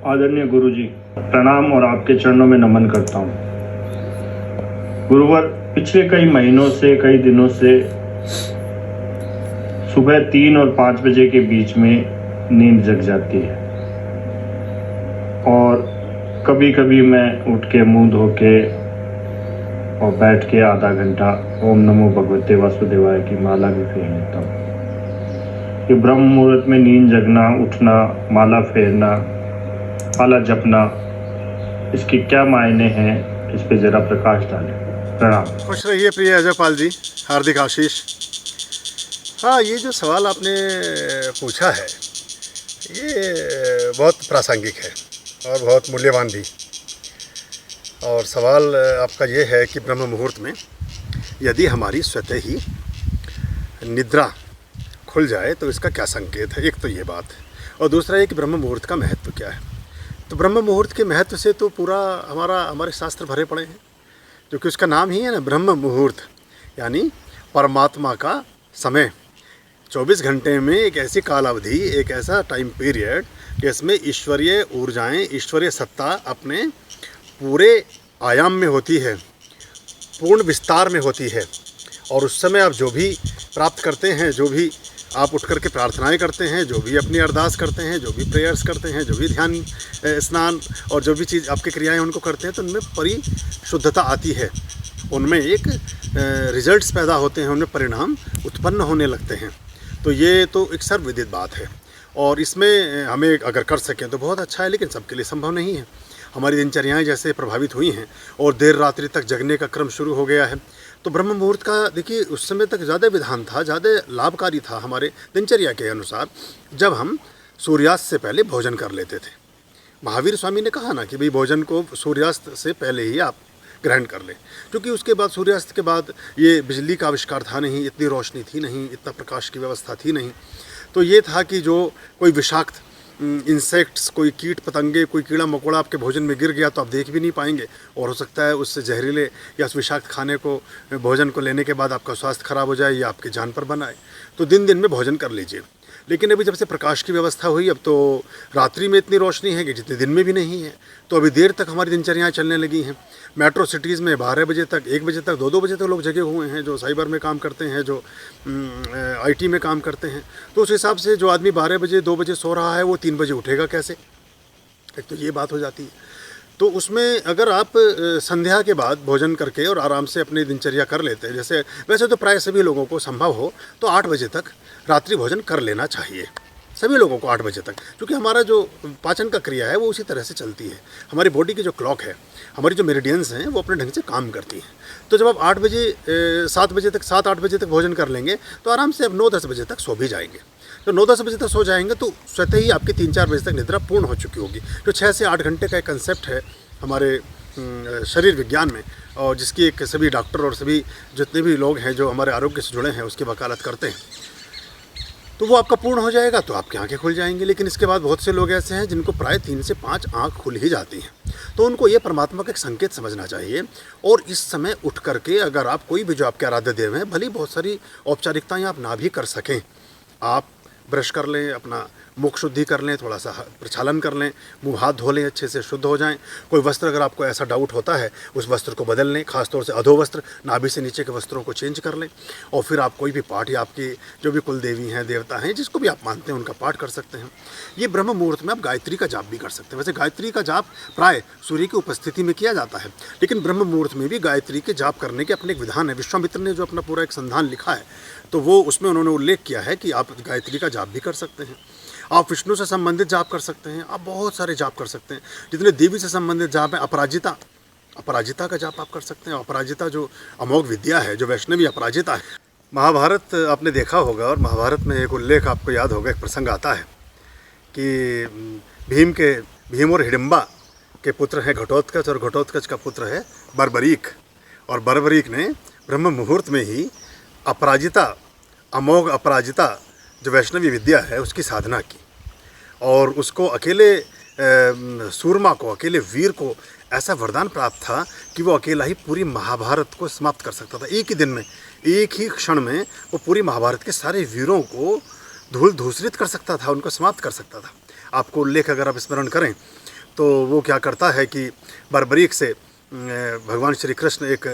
आदरणीय गुरुजी, प्रणाम और आपके चरणों में नमन करता हूँ। गुरुवर, पिछले कई महीनों से, कई दिनों से सुबह 3 और 5 बजे के बीच में नींद जग जाती है और कभी कभी मैं उठ के मुंह धो के और बैठ के आधा घंटा ओम नमो भगवते वासुदेवाय की माला भी फेर लेता हूँ। ये ब्रह्म मुहूर्त में नींद जगना, उठना, माला फेरना, माला जपना, इसके क्या मायने हैं, इस पे जरा प्रकाश डालें। प्रणाम। खुश रहिए प्रिय अजयपाल जी, हार्दिक आशीष। हाँ, ये जो सवाल आपने पूछा है ये बहुत प्रासंगिक है और बहुत मूल्यवान भी। और सवाल आपका ये है कि ब्रह्म मुहूर्त में यदि हमारी स्वतः ही निद्रा खुल जाए तो इसका क्या संकेत है। एक तो ये बात है, और दूसरा ये कि ब्रह्म मुहूर्त का महत्व क्या है। तो ब्रह्म मुहूर्त के महत्व से तो पूरा हमारे शास्त्र भरे पड़े हैं, जो कि उसका नाम ही है ना, ब्रह्म मुहूर्त, यानी परमात्मा का समय। 24 घंटे में एक ऐसी कालावधि, एक ऐसा टाइम पीरियड जिसमें ईश्वरीय ऊर्जाएं, ईश्वरीय सत्ता अपने पूरे आयाम में होती है, पूर्ण विस्तार में होती है। और उस समय आप जो भी प्राप्त करते हैं, जो भी आप उठ करके प्रार्थनाएं करते हैं, जो भी अपनी अरदास करते हैं, जो भी प्रेयर्स करते हैं, जो भी ध्यान, स्नान और जो भी चीज़ आपकी क्रियाएं उनको करते हैं, तो उनमें परिशुद्धता आती है, उनमें एक रिजल्ट्स पैदा होते हैं, उनमें परिणाम उत्पन्न होने लगते हैं। तो ये तो एक सर्वविदित बात है और इसमें हमें अगर कर सकें तो बहुत अच्छा है, लेकिन सबके लिए संभव नहीं है। हमारी दिनचर्याएं जैसे प्रभावित हुई हैं और देर रात्रि तक जगने का क्रम शुरू हो गया है, तो ब्रह्म मुहूर्त का देखिए उस समय तक ज़्यादा विधान था, ज़्यादा लाभकारी था हमारे दिनचर्या के अनुसार, जब हम सूर्यास्त से पहले भोजन कर लेते थे। महावीर स्वामी ने कहा ना कि भाई भोजन को सूर्यास्त से पहले ही आप ग्रहण कर लें, क्योंकि उसके बाद सूर्यास्त के बाद ये बिजली का आविष्कार था नहीं, इतनी रोशनी थी नहीं, इतना प्रकाश की व्यवस्था थी नहीं। तो ये था कि जो कोई विषाक्त इंसेक्ट्स, कोई कीट पतंगे, कोई कीड़ा मकोड़ा आपके भोजन में गिर गया तो आप देख भी नहीं पाएंगे, और हो सकता है उससे जहरीले या उस विषाक्त खाने को, भोजन को लेने के बाद आपका स्वास्थ्य खराब हो जाए या आपकी जान पर बनाए। तो दिन दिन में भोजन कर लीजिए। लेकिन अभी जब से प्रकाश की व्यवस्था हुई, अब तो रात्रि में इतनी रोशनी है कि जितने दिन में भी नहीं है, तो अभी देर तक हमारी दिनचर्याएँ चलने लगी हैं। मेट्रो सिटीज़ में 12 बजे तक, 1 बजे तक, 2-2 बजे तक लोग जगे हुए हैं, जो साइबर में काम करते हैं, जो IT में काम करते हैं। तो उस हिसाब से जो आदमी 12 बजे, 2 बजे सो रहा है, वो 3 बजे उठेगा कैसे? एक तो ये बात हो जाती है। तो उसमें अगर आप संध्या के बाद भोजन करके और आराम से अपनी दिनचर्या कर लेते हैं, जैसे वैसे तो प्राय सभी लोगों को संभव हो तो 8 बजे तक रात्रि भोजन कर लेना चाहिए, सभी लोगों को 8 बजे तक, क्योंकि हमारा जो पाचन का क्रिया है वो उसी तरह से चलती है। हमारी बॉडी की जो क्लॉक है, हमारी जो मेरिडियंस हैं, वो अपने ढंग से काम करती हैं। तो जब आप 8 बजे 7 बजे तक, 7-8 बजे तक भोजन कर लेंगे तो आराम से अब 9-10 बजे तक सो भी जाएंगे। तो 9-10 बजे तक सो जाएंगे तो स्वतः ही आपकी 3-4 बजे तक निद्रा पूर्ण हो चुकी होगी। जो 6 से 8 घंटे का एक कंसेप्ट है हमारे शरीर विज्ञान में, और जिसकी एक सभी डॉक्टर और सभी जितने भी लोग हैं जो हमारे आरोग्य से जुड़े हैं उसकी वकालत करते हैं, तो वो आपका पूर्ण हो जाएगा तो आपकी आंखें खुल जाएंगी। लेकिन इसके बाद बहुत से लोग ऐसे हैं जिनको प्राय 3 से 5 आँख खुल ही जाती हैं। तो उनको ये परमात्मा का एक संकेत समझना चाहिए, और इस समय उठ करके अगर आप कोई भी जो आपके आराध्य देव हैं, भली बहुत सारी औपचारिकताएं आप ना भी कर सकें, आप ब्रश कर लें, अपना मुख शुद्धि कर लें, थोड़ा सा प्रक्षालन कर लें, मुंह हाथ धो लें, अच्छे से शुद्ध हो जाएं। कोई वस्त्र अगर आपको ऐसा डाउट होता है, उस वस्त्र को बदल लें, खासतौर से अधो वस्त्र, नाभि से नीचे के वस्त्रों को चेंज कर लें। और फिर आप कोई भी पाठ या आपकी जो भी कुल देवी हैं, देवता हैं, जिसको भी आप मानते हैं, उनका पाठ कर सकते हैं। ये ब्रह्म मुहूर्त में आप गायत्री का जाप भी कर सकते हैं। वैसे गायत्री का जाप प्राय सूर्य की उपस्थिति में किया जाता है, लेकिन ब्रह्म मुहूर्त में भी गायत्री के जाप करने के अपने एक विधान है। विश्वामित्र ने जो अपना पूरा एक संधान लिखा है, तो वो उसमें उन्होंने उल्लेख किया है कि आप गायत्री का जाप भी कर सकते हैं, आप विष्णु से संबंधित जाप कर सकते हैं, आप बहुत सारे जाप कर सकते हैं। जितने देवी से संबंधित जाप हैं, अपराजिता का जाप आप कर सकते हैं। अपराजिता जो अमोघ विद्या है, जो वैष्णवी अपराजिता है। महाभारत आपने देखा होगा, और महाभारत में एक उल्लेख आपको याद होगा, एक प्रसंग आता है कि भीम और हिडिंबा के पुत्र हैं घटोत्कच, और घटोत्कच का पुत्र है बर्बरीक। और बर्बरीक ने ब्रह्म मुहूर्त में ही अपराजिता, अमोघ अपराजिता जो वैष्णवी विद्या है उसकी साधना की, और उसको अकेले सूरमा को, अकेले वीर को ऐसा वरदान प्राप्त था कि वो अकेला ही पूरी महाभारत को समाप्त कर सकता था। एक ही दिन में, एक ही क्षण में वो पूरी महाभारत के सारे वीरों को धूल धूसरित कर सकता था, उनको समाप्त कर सकता था। आपको उल्लेख अगर आप स्मरण करें तो वो क्या करता है कि बर्बरीक से भगवान श्री कृष्ण एक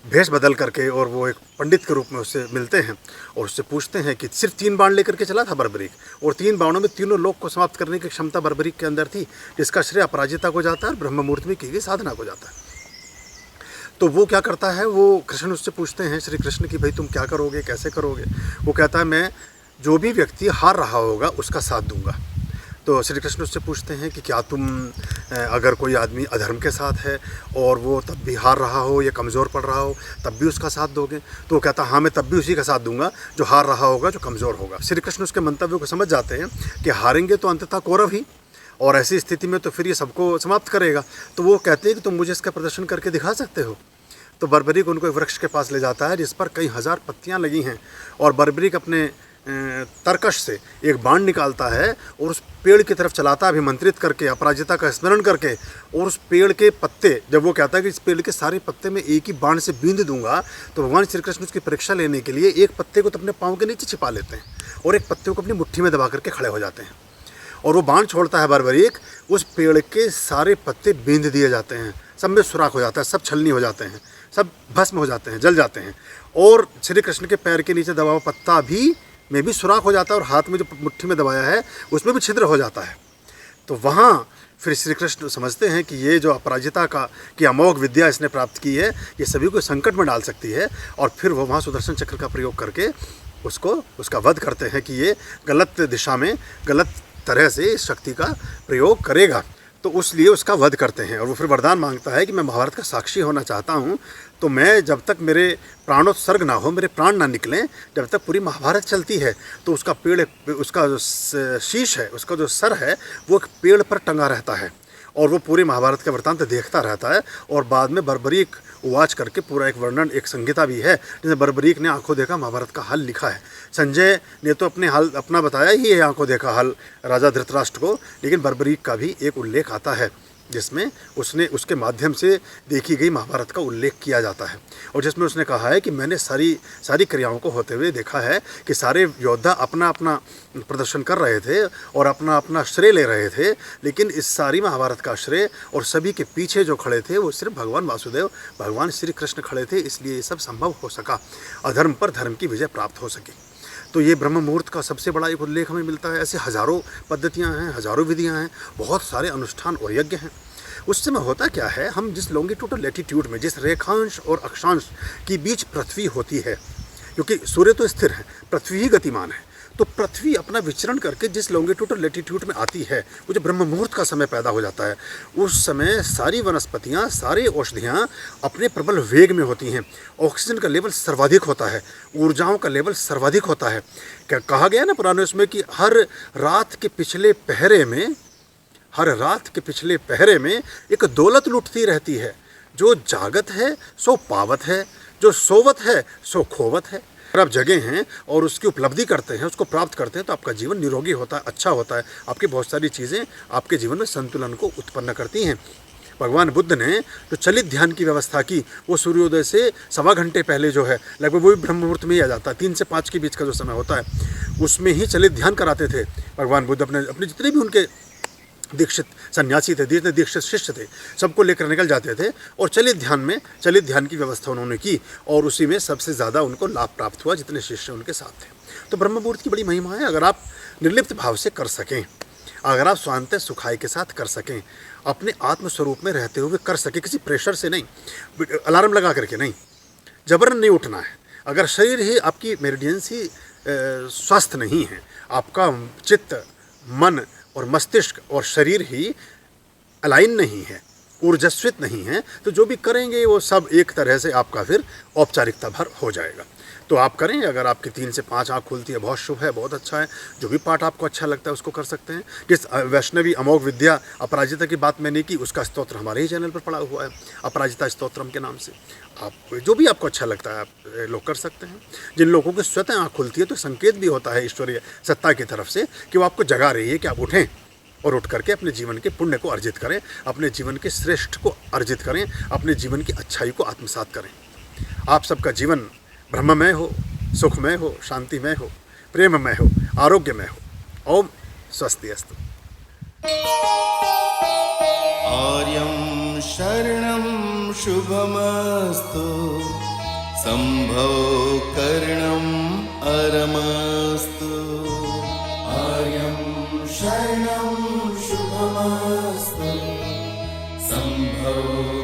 भेष बदल करके और वो एक पंडित के रूप में उससे मिलते हैं और उससे पूछते हैं कि सिर्फ 3 बाण लेकर के चला था बर्बरीक और 3 बाणों में तीनों लोक को समाप्त करने की क्षमता बर्बरीक के अंदर थी, जिसका श्रेय अपराजिता को जाता है और ब्रह्म मुहूर्त में की गई साधना को जाता है। तो वो क्या करता है, वो कृष्ण उससे पूछते हैं श्री कृष्ण की भाई तुम क्या करोगे, कैसे करोगे। वो कहता है मैं जो भी व्यक्ति हार रहा होगा उसका साथ दूंगा। तो श्री कृष्ण उससे पूछते हैं कि क्या तुम अगर कोई आदमी अधर्म के साथ है और वो तब भी हार रहा हो या कमज़ोर पड़ रहा हो तब भी उसका साथ दोगे। तो वो कहता हाँ मैं तब भी उसी का साथ दूंगा जो हार रहा होगा, जो कमज़ोर होगा। श्री कृष्ण उसके मंतव्य को समझ जाते हैं कि हारेंगे तो अंततः कौरव ही, और ऐसी स्थिति में तो फिर ये सबको समाप्त करेगा। तो वो कहते हैं कि तुम मुझे इसका प्रदर्शन करके दिखा सकते हो। तो बर्बरीक उनको एक वृक्ष के पास ले जाता है जिस पर कई हज़ार पत्तियाँ लगी हैं, और बर्बरीक अपने तरकश से एक बाण निकालता है और उस पेड़ की तरफ चलाता है अभिमंत्रित करके, अपराजिता का स्मरण करके। और उस पेड़ के पत्ते, जब वो कहता है कि इस पेड़ के सारे पत्ते मैं एक ही बाण से बींध दूंगा, तो भगवान श्री कृष्ण उसकी परीक्षा लेने के लिए एक पत्ते को तो अपने पाँव के नीचे छिपा लेते हैं और एक पत्ते को अपनी मुट्ठी में दबा करके खड़े हो जाते हैं। और वो बाण छोड़ता है बर्बरीक, उस पेड़ के सारे पत्ते बींध दिए जाते हैं, सब में सुराख हो जाता है, सब छलनी हो जाते हैं, सब भस्म हो जाते हैं, जल जाते हैं। और श्री कृष्ण के पैर के नीचे दबा हुआ पत्ता भी में भी सुराख हो जाता है और हाथ में जो मुट्ठी में दबाया है उसमें भी छिद्र हो जाता है। तो वहाँ फिर श्री कृष्ण समझते हैं कि ये जो अपराजिता की अमोघ विद्या इसने प्राप्त की है ये सभी को संकट में डाल सकती है। और फिर वो वहाँ सुदर्शन चक्र का प्रयोग करके उसका वध करते हैं कि ये गलत दिशा में गलत तरह से इस शक्ति का प्रयोग करेगा। तो उसलिए उसका वध करते हैं और वो फिर वरदान मांगता है कि मैं महाभारत का साक्षी होना चाहता हूँ, तो मैं जब तक मेरे प्राणोत्सर्ग ना हो, मेरे प्राण ना निकलें, जब तक पूरी महाभारत चलती है तो उसका पेड़, उसका जो शीश है, उसका जो सर है वो एक पेड़ पर टंगा रहता है और वो पूरे महाभारत का वृत्तांत देखता रहता है। और बाद में बर्बरीक उवाच करके पूरा एक वर्णन, एक संहिता भी है जिसमें बर्बरीक ने आंखों देखा महाभारत का हल लिखा है। संजय ने तो अपना बताया ही है आंखों देखा हल राजा धृतराष्ट्र को, लेकिन बर्बरीक का भी एक उल्लेख आता है जिसमें उसके माध्यम से देखी गई महाभारत का उल्लेख किया जाता है और जिसमें उसने कहा है कि मैंने सारी क्रियाओं को होते हुए देखा है कि सारे योद्धा अपना अपना प्रदर्शन कर रहे थे और अपना अपना श्रेय ले रहे थे, लेकिन इस सारी महाभारत का श्रेय और सभी के पीछे जो खड़े थे वो सिर्फ भगवान वासुदेव, भगवान श्री कृष्ण खड़े थे, इसलिए ये सब संभव हो सका, अधर्म पर धर्म की विजय प्राप्त हो सकी। तो ये ब्रह्म मुहूर्त का सबसे बड़ा एक उल्लेख हमें मिलता है। ऐसे हज़ारों पद्धतियाँ हैं, हज़ारों विधियाँ हैं, बहुत सारे अनुष्ठान और यज्ञ हैं। उस समय होता क्या है, हम जिस लॉन्गिट्यूड लैटिट्यूड में, जिस रेखांश और अक्षांश के बीच पृथ्वी होती है, क्योंकि सूर्य तो स्थिर है, पृथ्वी ही गतिमान है, तो पृथ्वी अपना विचरण करके जिस लॉन्गिट्यूड और लैटिट्यूड में आती है, वो जो ब्रह्म मुहूर्त का समय पैदा हो जाता है, उस समय सारी वनस्पतियाँ, सारी औषधियाँ अपने प्रबल वेग में होती हैं। ऑक्सीजन का लेवल सर्वाधिक होता है, ऊर्जाओं का लेवल सर्वाधिक होता है। क्या कहा गया ना पुराने उसमें कि हर रात के पिछले पहरे में एक दौलत लुटती रहती है, जो जागत है सो पावत है, जो सोवत है सो खोवत है। अगर आप जगे हैं और उसकी उपलब्धि करते हैं, उसको प्राप्त करते हैं, तो आपका जीवन निरोगी होता है, अच्छा होता है। आपकी बहुत सारी चीज़ें आपके जीवन में संतुलन को उत्पन्न करती हैं। भगवान बुद्ध ने जो चलित ध्यान की व्यवस्था की, वो सूर्योदय से 1.25 घंटे पहले जो है, लगभग वो भी ब्रह्म मुहूर्त में ही आ जाता है, 3 से 5 के बीच का जो समय होता है, उसमें ही चलित ध्यान कराते थे भगवान बुद्ध। अपने जितने भी उनके दीक्षित सन्यासी थे, जितने दीक्षित शिष्य थे, सबको लेकर निकल जाते थे और चलित ध्यान की व्यवस्था उन्होंने की और उसी में सबसे ज़्यादा उनको लाभ प्राप्त हुआ जितने शिष्य उनके साथ थे। तो ब्रह्म मुहूर्त की बड़ी महिमा है। अगर आप निर्लिप्त भाव से कर सकें, अगर आप स्वांत सुखाई के साथ कर सकें, अपने आत्मस्वरूप में रहते हुए कर सकें, किसी प्रेशर से नहीं, अलार्म लगा करके नहीं, जबरन नहीं उठना है। अगर शरीर ही आपकी मेरिडियंस ही स्वस्थ नहीं है, आपका चित्त, मन और मस्तिष्क और शरीर ही अलाइन नहीं है, ऊर्जस्वित नहीं है, तो जो भी करेंगे वो सब एक तरह से आपका फिर औपचारिकता भर हो जाएगा। तो आप करें, अगर आपकी 3 से 5 आँख खुलती है, बहुत शुभ है, बहुत अच्छा है। जो भी पाठ आपको अच्छा लगता है उसको कर सकते हैं। जिस वैष्णवी अमोघ विद्या अपराजिता की बात मैंने की, उसका स्तोत्र हमारे ही चैनल पर पड़ा हुआ है, अपराजिता स्तोत्रम के नाम से। आप जो भी आपको अच्छा लगता है आप लोग कर सकते हैं। जिन लोगों की स्वतः आँख खुलती है तो संकेत भी होता है ईश्वरीय सत्ता की तरफ से कि वो आपको जगा रही है कि आप उठें और उठ करके अपने जीवन के पुण्य को अर्जित करें, अपने जीवन के श्रेष्ठ को अर्जित करें, अपने जीवन की अच्छाई को आत्मसात करें। आप सबका जीवन ब्रह्ममय हो, सुखमय हो, शांतिमय हो, प्रेममय हो, आरोग्यमय हो। ओम स्वस्ति अस्तु। शुभमस्तु संभव करणम् अरमस्तु आर्यं शरणं शुभमस्तु संभव